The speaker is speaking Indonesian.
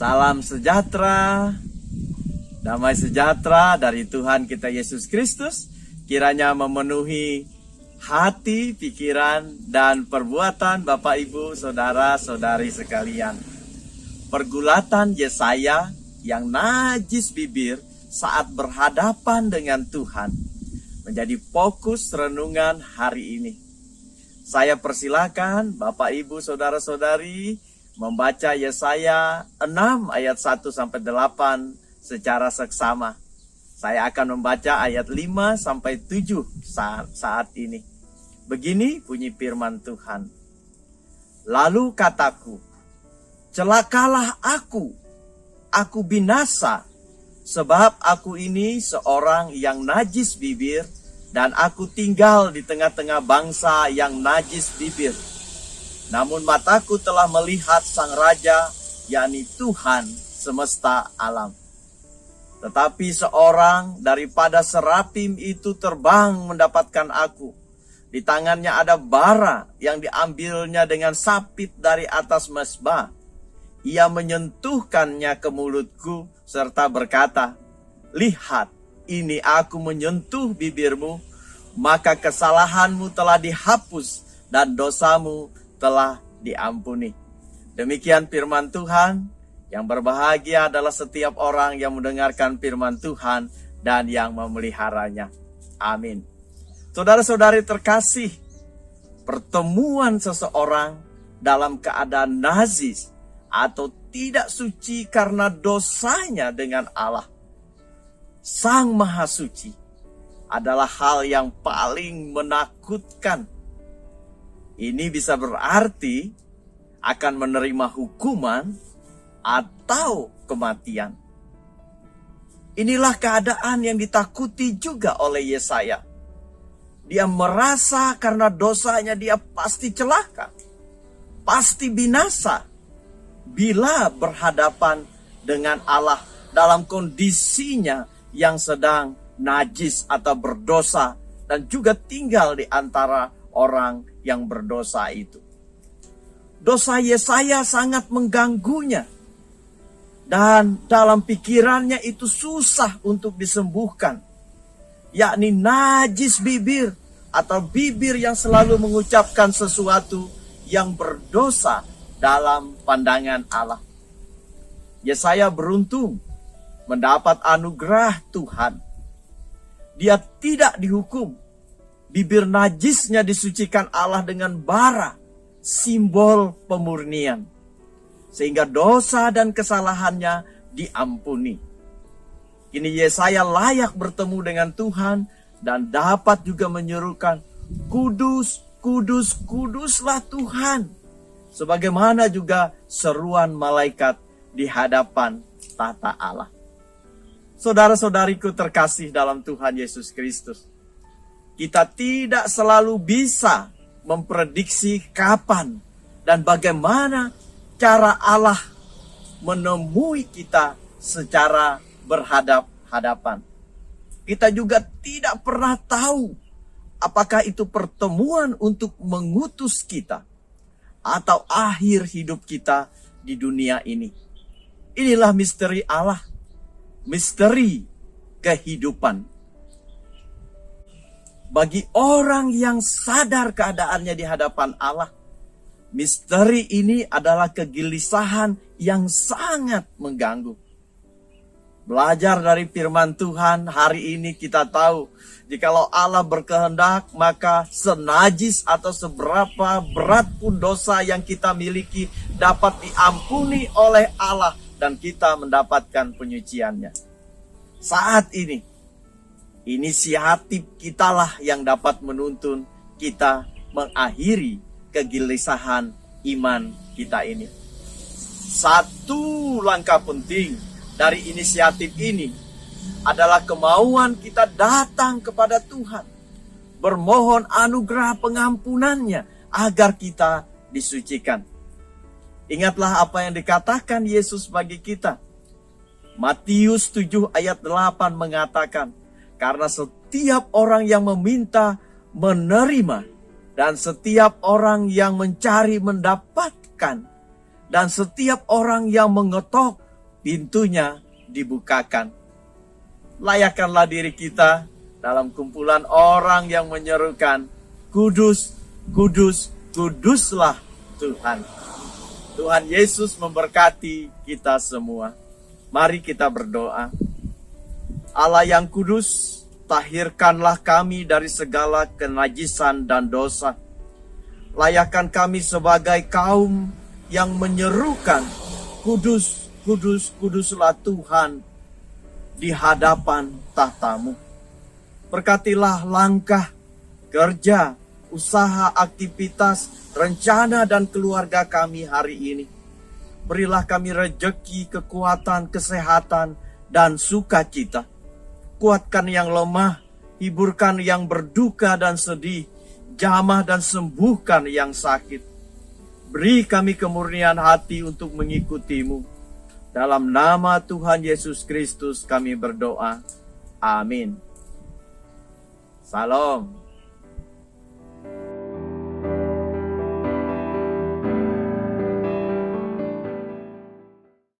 Salam sejahtera, damai sejahtera dari Tuhan kita Yesus Kristus kiranya memenuhi hati, pikiran, dan perbuatan Bapak, Ibu, Saudara-saudari sekalian. Pergulatan Yesaya yang najis bibir saat berhadapan dengan Tuhan menjadi fokus renungan hari ini. Saya persilakan Bapak, Ibu, Saudara-saudari membaca Yesaya 6 ayat 1-8 secara seksama. Saya akan membaca ayat 5-7 saat ini. Begini bunyi firman Tuhan. Lalu kataku, celakalah aku binasa, sebab aku ini seorang yang najis bibir, dan aku tinggal di tengah-tengah bangsa yang najis bibir. Namun mataku telah melihat Sang Raja, yakni Tuhan semesta alam. Tetapi seorang daripada serafim itu terbang mendapatkan aku. Di tangannya ada bara yang diambilnya dengan sapit dari atas mezbah. Ia menyentuhkannya ke mulutku serta berkata, lihat, ini aku menyentuh bibirmu, maka kesalahanmu telah dihapus dan dosamu telah diampuni. Demikian firman Tuhan. Yang berbahagia adalah setiap orang yang mendengarkan firman Tuhan dan yang memeliharanya. Amin. Saudara-saudari terkasih, pertemuan seseorang dalam keadaan najis atau tidak suci karena dosanya dengan Allah, Sang Maha Suci, adalah hal yang paling menakutkan. Ini bisa berarti akan menerima hukuman atau kematian. Inilah keadaan yang ditakuti juga oleh Yesaya. Dia merasa karena dosanya dia pasti celaka, pasti binasa bila berhadapan dengan Allah dalam kondisinya yang sedang najis atau berdosa dan juga tinggal di antara orang yang berdosa itu. Dosa Yesaya sangat mengganggunya. Dan dalam pikirannya itu susah untuk disembuhkan. Yakni najis bibir atau bibir yang selalu mengucapkan sesuatu yang berdosa dalam pandangan Allah. Yesaya beruntung mendapat anugerah Tuhan. Dia tidak dihukum. Bibir najisnya disucikan Allah dengan bara, simbol pemurnian. Sehingga dosa dan kesalahannya diampuni. Kini Yesaya layak bertemu dengan Tuhan dan dapat juga menyerukan, kudus, kudus, kuduslah Tuhan. Sebagaimana juga seruan malaikat di hadapan tata Allah. Saudara-saudariku terkasih dalam Tuhan Yesus Kristus, kita tidak selalu bisa memprediksi kapan dan bagaimana cara Allah menemui kita secara berhadap-hadapan. Kita juga tidak pernah tahu apakah itu pertemuan untuk mengutus kita atau akhir hidup kita di dunia ini. Inilah misteri Allah, misteri kehidupan. Bagi orang yang sadar keadaannya di hadapan Allah, misteri ini adalah kegelisahan yang sangat mengganggu. Belajar dari firman Tuhan hari ini kita tahu, jikalau Allah berkehendak, maka senajis atau seberapa berat pun dosa yang kita miliki dapat diampuni oleh Allah dan kita mendapatkan penyuciannya. Saat ini, inisiatif kitalah yang dapat menuntun kita mengakhiri kegelisahan iman kita ini. Satu langkah penting dari inisiatif ini adalah kemauan kita datang kepada Tuhan, bermohon anugerah pengampunannya agar kita disucikan. Ingatlah apa yang dikatakan Yesus bagi kita. Matius 7 ayat 8 mengatakan, karena setiap orang yang meminta menerima, dan setiap orang yang mencari mendapatkan, dan setiap orang yang mengetok pintunya dibukakan. Layakkanlah diri kita dalam kumpulan orang yang menyerukan, "Kudus, kudus, kuduslah Tuhan." Tuhan Yesus memberkati kita semua. Mari kita berdoa. Allah yang kudus, tahirkanlah kami dari segala kenajisan dan dosa. Layakkan kami sebagai kaum yang menyerukan, "Kudus, kudus, kuduslah Tuhan," di hadapan tahta-Mu. Berkatilah langkah, kerja, usaha, aktivitas, rencana dan keluarga kami hari ini. Berilah kami rejeki, kekuatan, kesehatan, dan sukacita. Kuatkan yang lemah, hiburkan yang berduka dan sedih, jamah dan sembuhkan yang sakit. Beri kami kemurnian hati untuk mengikuti-Mu. Dalam nama Tuhan Yesus Kristus kami berdoa. Amin. Salam.